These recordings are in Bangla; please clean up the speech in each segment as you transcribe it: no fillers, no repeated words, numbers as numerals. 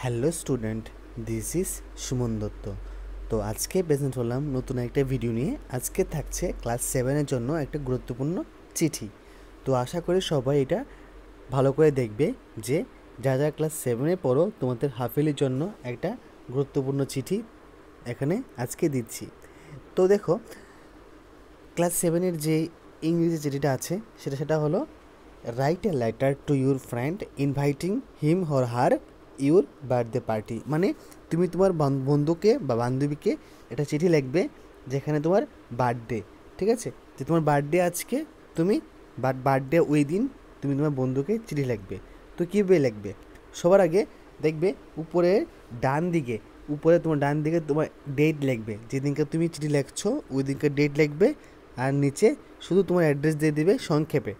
Hello student, this is Suman Dutta. তো আজকে প্রেজেন্ট হলাম নতুন একটা ভিডিও নিয়ে। আজকে থাকছে ক্লাস 7-এর জন্য একটা গুরুত্বপূর্ণ চিঠি। তো আশা করি সবাই এটা ভালো করে দেখবে যে যারা ক্লাস 7-এ পড়ো তোমাদের হাফেলির জন্য একটা গুরুত্বপূর্ণ চিঠি এখানে আজকে দিচ্ছি। তো দেখো, ক্লাস 7-এর যে ইংরেজি চিঠিটা আছে সেটা হলো write a letter to your friend inviting him or her your birthday party. মানে তুমি তোমার বন্ধুকে বা বান্ধবীকে একটা চিঠি লিখবে যেখানে তোমার বার্থডে, ঠিক আছে, যে তোমার বার্থডে আজকে, তুমি বার্থডে ওই দিন তুমি তোমার বন্ধুকে চিঠি লিখবে। তো কীভাবে লিখবে? সবার আগে দেখবে উপরে তোমার ডান দিকে তোমার ডেট লিখবে, যেদিনকে তুমি চিঠি লিখছো ওই দিনকে ডেট লিখবে, আর নিচে শুধু তোমার অ্যাড্রেস দিয়ে দিবে সংক্ষেপে।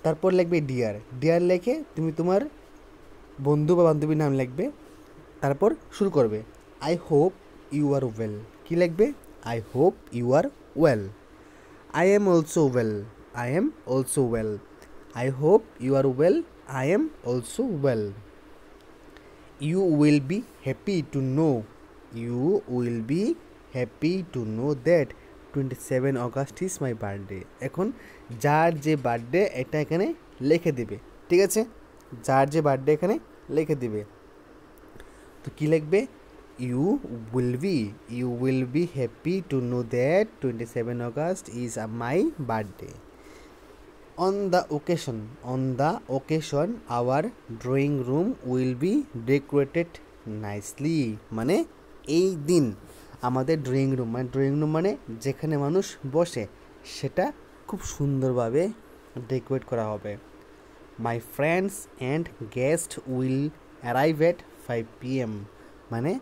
তারপর লিখবে ডিয়ার লিখে তুমি তোমার বন্ধু বা বান্ধবীর নাম লিখবে। তারপর শুরু করবে I hope you are well. কী লিখবে? I hope you are well. I am also well. I am also well. I hope you are well. I am also well. You will be happy to know. You will be happy to know that 27 August is my birthday. এখন যার যে বার্থডে এটা এখানে লিখে দেবে, ঠিক আছে? যার যে বার্থডে এখানে লিখে দেবে। তো কী লিখবে? You will be happy to know that 27 August is my birthday. On the occasion, our drawing room will be decorated nicely. মানে এই দিন আমাদের ড্রয়িং রুম মানে যেখানে মানুষ বসে সেটা খুব সুন্দরভাবে ডেকোরেট করা হবে। My friends and guest will arrive at 5 PM। মানে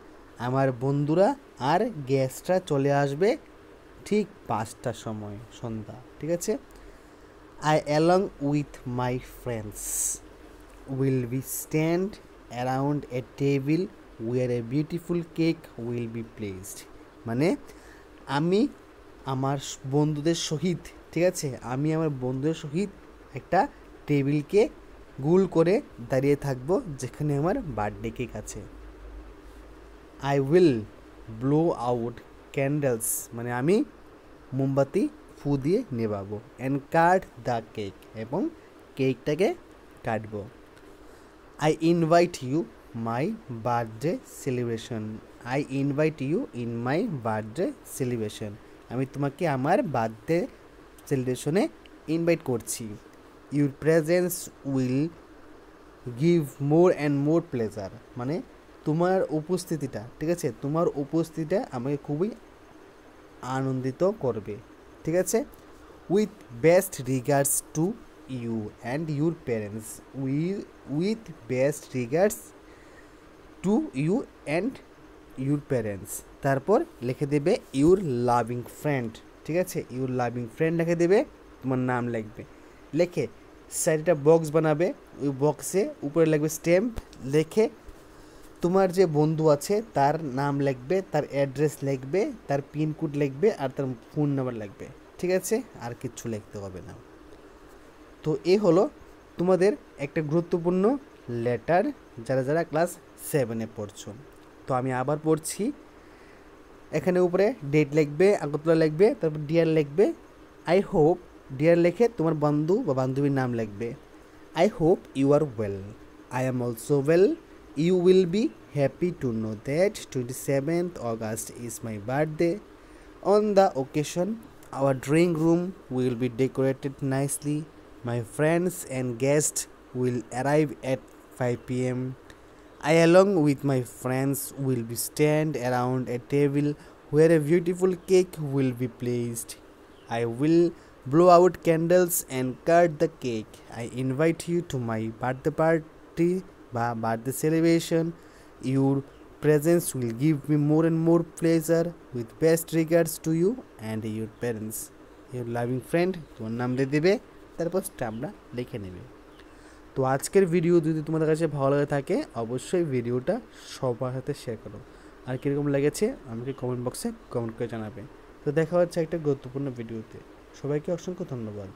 আমার বন্ধুরা আর গেস্টরা চলে আসবে ঠিক 5টার সময়, সন্ধ্যা, ঠিক আছে? I along with my friends will be stand around a table where a beautiful cake will be placed. মানে আমি আমার বন্ধুদের সহিত, ঠিক আছে, আমি আমার বন্ধুদের সহিত একটা টেবিলকে গোল করে দাঁড়িয়ে থাকবো যেখানে আমার বার্থডে কেক আছে। I will blow out candles. মানে আমি মোমবাতি ফু দিয়ে নেবাবো। অ্যান্ড কাট দ্য কেক, এবং কেকটাকে কাটবো। I invite you my birthday celebration. I invite you in my birthday celebration. আমি তোমাকে আমার বার্থডে সেলিব্রেশনে ইনভাইট করছি। Your presence will give more and more pleasure. মানে তোমার উপস্থিতিটা, ঠিক আছে, তোমার উপস্থিতিটা আমাকে খুবই আনন্দিত করবে, ঠিক আছে? With best regards to you and your parents. With best regards to you and your parents. তারপর লিখে দেবে ইউর লাভিং ফ্রেন্ড, ঠিক আছে? ইউর লাভিং ফ্রেন্ড লিখে দেবে, তোমার নাম লিখবে, লিখে সাইডটা বক্স বানাবে, ওই বক্সে উপরে লিখবে স্ট্যাম্প, লিখে তোমার যে বন্ধু আছে তার নাম লিখবে, তার অ্যাড্রেস লিখবে, তার পিনকোড লিখবে, আর তার ফোন নাম্বার লিখবে, ঠিক আছে? আর কিচ্ছু লিখতে হবে না। তো এই হলো তোমাদের একটা গুরুত্বপূর্ণ লেটার যারা যারা ক্লাস 7-এ পড়ছো। তো আমি আবার পড়ছি। এখানে উপরে ডেট লিখবে, আগরতলা লিখবে, তারপর ডিয়ার লিখবে। আই হোপ, ডিয়ার লিখে তোমার বন্ধু বা বান্ধবীর নাম লিখবে। I hope you are well. I am also well. You will be happy to know that 27th August is my birthday. On the occasion, our drawing room will be decorated nicely. My friends and guests will arrive at 5 PM. I, along with my friends, will be stand around a table where a beautiful cake will be placed. I will blow out candles and cut the cake. I invite you to my birthday party বা birthday celebration. Your presence will give me more and more pleasure. With best regards to you and your parents. Your loving friend, তোমার নাম দিয়ে দেবে, তারপর স্ট্যাম্পটা লিখে নেবে। তো আজকের ভিডিও যদি তোমাদের কাছে ভালো লাগে থাকে অবশ্যই ভিডিওটা সবার সাথে শেয়ার করো। আর কীরকম লেগেছে আমাকে কমেন্ট বক্সে কমেন্ট করে জানাবে। তো দেখা হচ্ছে একটা গুরুত্বপূর্ণ ভিডিওতে। সবাইকে অসংখ্য ধন্যবাদ।